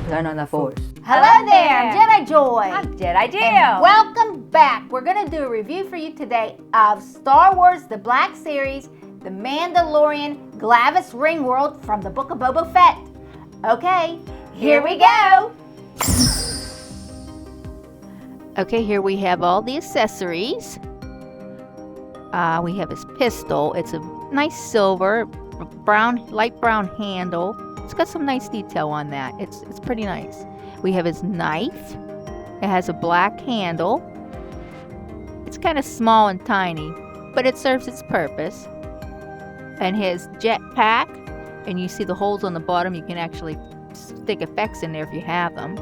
Turn on the Force. Hello there, I'm Jedi Joy. I'm Jedi Jill. And welcome back. We're going to do a review for you today of Star Wars The Black Series, The Mandalorian, Glavis Ringworld from the Book of Boba Fett. Okay, here we go. Okay, here we have all the accessories. We have his pistol. It's a nice silver, light brown handle. It's got some nice detail on that. It's pretty nice. We have his knife. It has a black handle. It's kind of small and tiny, but it serves its purpose. And his jetpack, and you see the holes on the bottom. You can actually stick effects in there if you have them.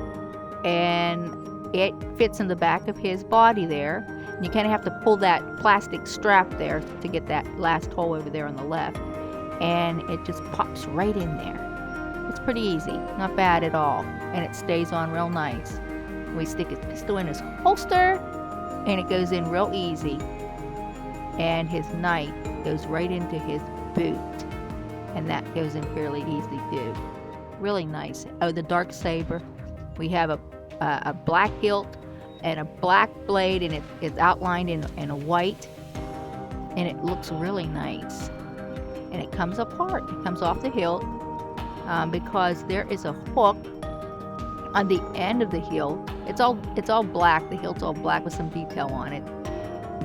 And it fits in the back of his body there. You kind of have to pull that plastic strap there to get that last hole over there on the left. And it just pops right in there. It's pretty easy, not bad at all. And it stays on real nice. We stick his pistol in his holster and it goes in real easy. And his knife goes right into his boot. And that goes in fairly easy too. Really nice. Oh, the dark saber. We have a black hilt and a black blade, and it's outlined in a white, and it looks really nice. And it comes apart. It comes off the hilt because there is a hook on the end of the hilt. It's all black. The hilt's all black with some detail on it.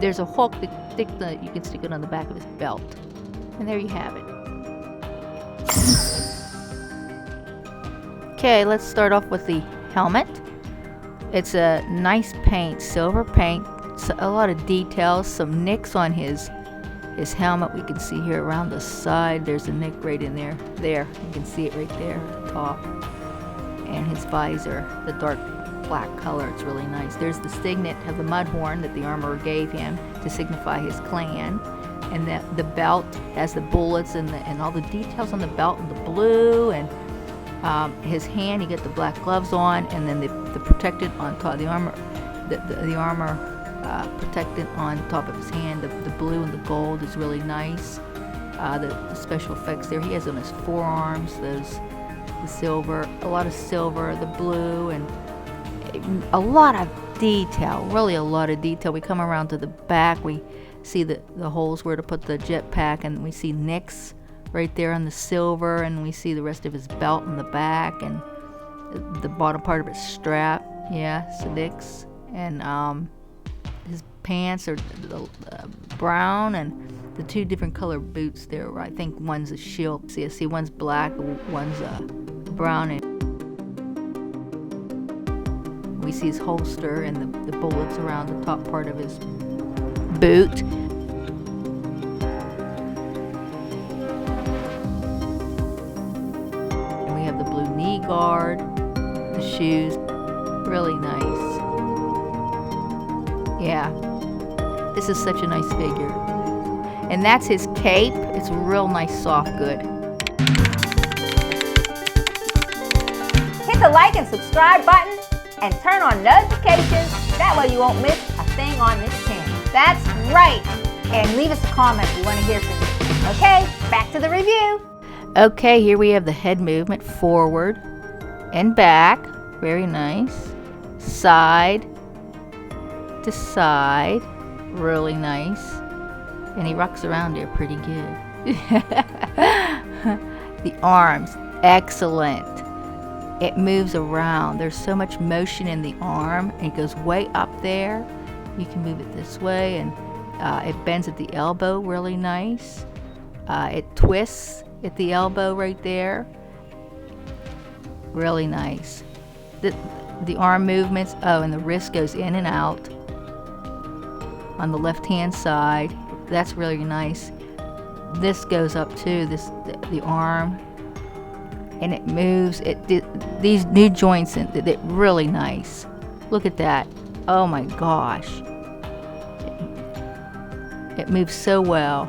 There's a hook that you can stick it on the back of his belt, and there you have it. Okay, let's start off with the helmet. It's a nice paint, silver paint, a lot of details, some nicks on his helmet. We can see here around the side, there's a nick right in there. There, you can see it right there at the top. And his visor, the dark black color, it's really nice. There's the signet of the mudhorn that the armorer gave him to signify his clan. And the belt has the bullets and all the details on the belt and the blue, and his hand, you get the black gloves on, and then the protected on top, the armor protected on top of his hand. The blue and the gold is really nice. The special effects there, he has on his forearms, the silver, a lot of silver, the blue, and a lot of detail, really a lot of detail. We come around to the back, we see the holes where to put the jetpack, and we see nicks right there on the silver, and we see the rest of his belt in the back, and the bottom part of his strap, nicks, and his pants are brown, and the two different color boots there. I think one's a shield. See, one's black, one's brown, and we see his holster and the bullets around the top part of his boot. Knee guard, the shoes, really nice. Yeah, this is such a nice figure. And that's his cape. It's real nice, soft, good. Hit the like and subscribe button and turn on notifications. That way you won't miss a thing on this channel. That's right. And leave us a comment. We want to hear from you. Okay, back to the review. Okay, here we have the head movement forward and back. Very nice. Side to side. Really nice. And he rocks around there pretty good. The arms, excellent. It moves around. There's so much motion in the arm. It goes way up there. You can move it this way, and it bends at the elbow, really nice. It twists at the elbow right there. Really nice. The arm movements, and the wrist goes in and out on the left hand side. That's really nice. This goes up too, the arm, and it moves. These new joints in it, really nice. Look at that. Oh my gosh. It moves so well.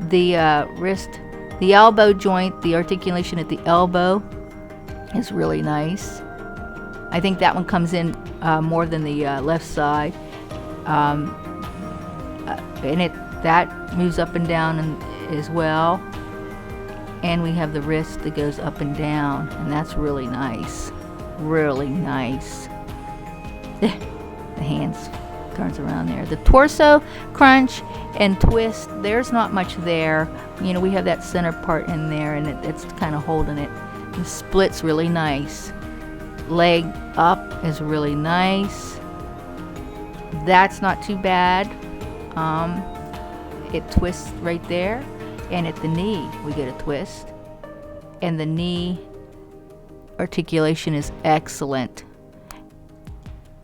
The wrist, the elbow joint, the articulation at the elbow is really nice. I think that one comes in more than the left side. And that moves up and down as well. And we have the wrist that goes up and down, and that's really nice. Really nice. The hands turns around there. The torso crunch and twist, there's not much there. You know, we have that center part in there, and it's kind of holding it. The split's really nice. Leg up is really nice. That's not too bad. It twists right there, and at the knee we get a twist, and the knee articulation is excellent.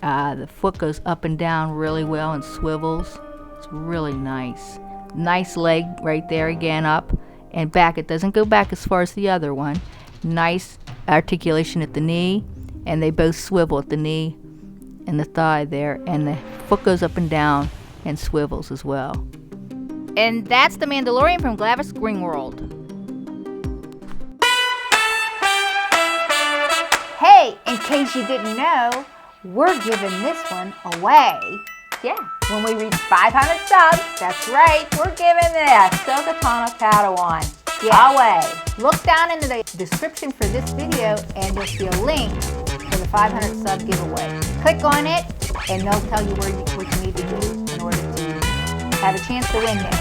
The foot goes up and down really well and swivels. It's really nice. Nice leg right there again, up and back. It doesn't go back as far as the other one. Nice articulation at the knee, and they both swivel at the knee and the thigh there, and the foot goes up and down and swivels as well. And that's the Mandalorian from Glavis Ringworld. Hey, in case you didn't know, we're giving this one away. Yeah, when we reach 500 subs, that's right, we're giving the Ahsoka Tano Padawan away. Look down into the description for this video and you'll see a link for the 500 sub giveaway. Click on it and they'll tell you what you need to do in order to have a chance to win this.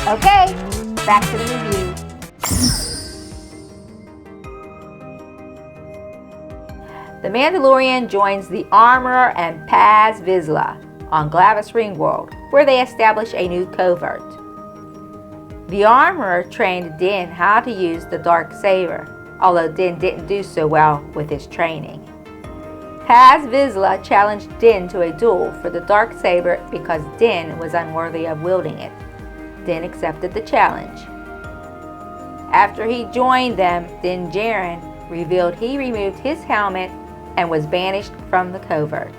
Okay, back to the review. The Mandalorian joins the Armorer and Paz Vizsla on Glavis Ringworld, where they establish a new covert. The Armorer trained Din how to use the dark saber, although Din didn't do so well with his training. Paz Vizsla challenged Din to a duel for the dark saber because Din was unworthy of wielding it. Din accepted the challenge. After he joined them, Din Djarin revealed he removed his helmet and was banished from the covert.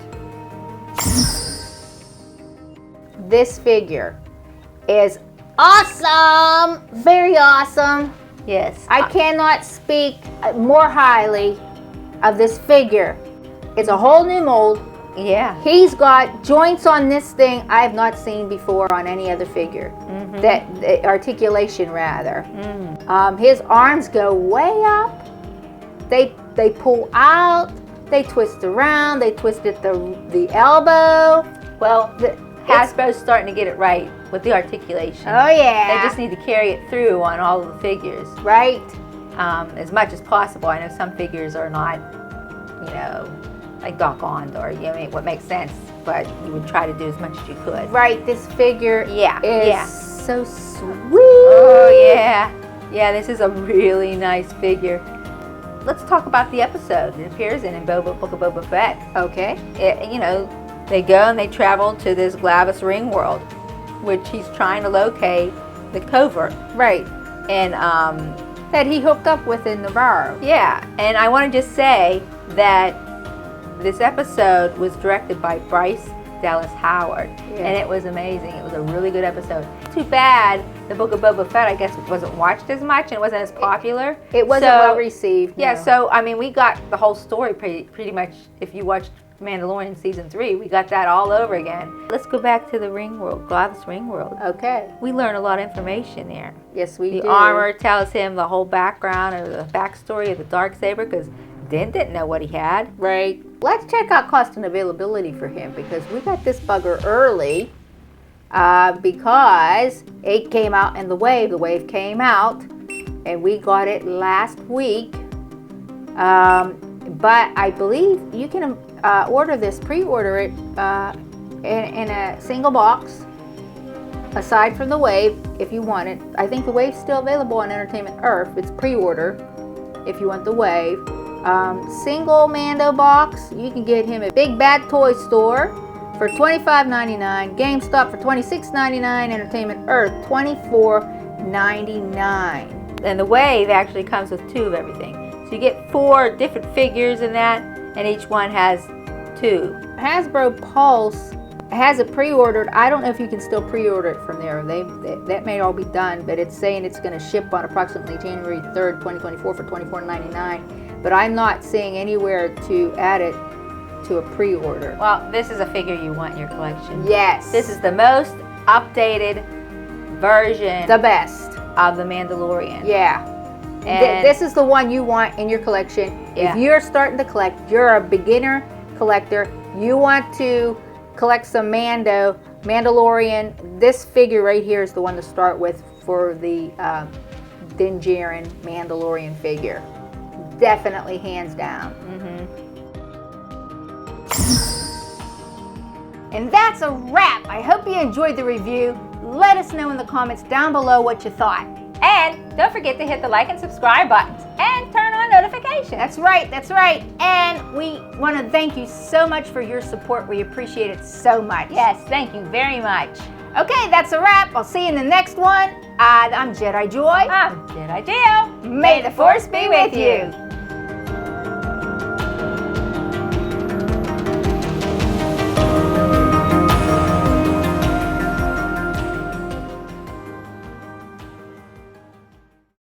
This figure is awesome! Very awesome. Yes. I cannot speak more highly of this figure. It's a whole new mold. Yeah. He's got joints on this thing I have not seen before on any other figure. Mm-hmm. That articulation rather. Mm. His arms go way up. They pull out. They twist around. They twist at the elbow. Well, Hasbro's starting to get it right with the articulation. Oh yeah. They just need to carry it through on all of the figures. Right. As much as possible. I know some figures are not, like Doc Ond or what makes sense, but you would try to do as much as you could. Right. This figure is so sweet. Oh yeah. Yeah, this is a really nice figure. Let's talk about the episode it appears in Book of Boba Fett. Okay. They go and they travel to this Glavis Ringworld, which he's trying to locate the covert. Right. And that he hooked up with in Navarro. Yeah. And I want to just say that this episode was directed by Bryce Dallas Howard. Yeah. And it was amazing. It was a really good episode. Too bad the Book of Boba Fett, I guess, wasn't watched as much and it wasn't as popular. It wasn't well received. Yeah, no. So, we got the whole story pretty much, if you watched Mandalorian Season 3, we got that all over again. Let's go back to the Ringworld, Glavis Ringworld. Okay. We learn a lot of information there. Yes, we do. The armor tells him the whole background or the backstory of the Darksaber because Din didn't know what he had. Right. Let's check out cost and availability for him because we got this bugger early because it came out in the wave. The wave came out and we got it last week. But I believe you can order this, pre-order it in a single box aside from the wave if you want it. I think the wave's still available on Entertainment Earth. It's pre-order if you want the wave. Single Mando box, you can get him at Big Bad Toy Store for $25.99, GameStop for $26.99, Entertainment Earth $24.99. And the wave actually comes with 2 of everything. So you get 4 different figures in that, and each one has 2. Hasbro Pulse has it pre-ordered. I don't know if you can still pre-order it from there. That may all be done, but it's saying it's going to ship on approximately January 3rd, 2024 for $24.99. But I'm not seeing anywhere to add it to a pre-order. Well, this is a figure you want in your collection. Yes. This is the most updated version. The best. Of the Mandalorian. Yeah. And This is the one you want in your collection. Yeah. If you're starting to collect, you're a beginner collector, you want to collect some Mandalorian, this figure right here is the one to start with for the Din Djarin Mandalorian figure. Definitely hands down. And that's a wrap. I hope you enjoyed the review. Let us know in the comments down below what you thought. And don't forget to hit the like and subscribe buttons and turn on notifications. That's right, that's right. And we want to thank you so much for your support. We appreciate it so much. Yes, thank you very much. Okay, that's a wrap. I'll see you in the next one. I'm Jedi Joy. I'm Jedi Jill. May the Force be with you.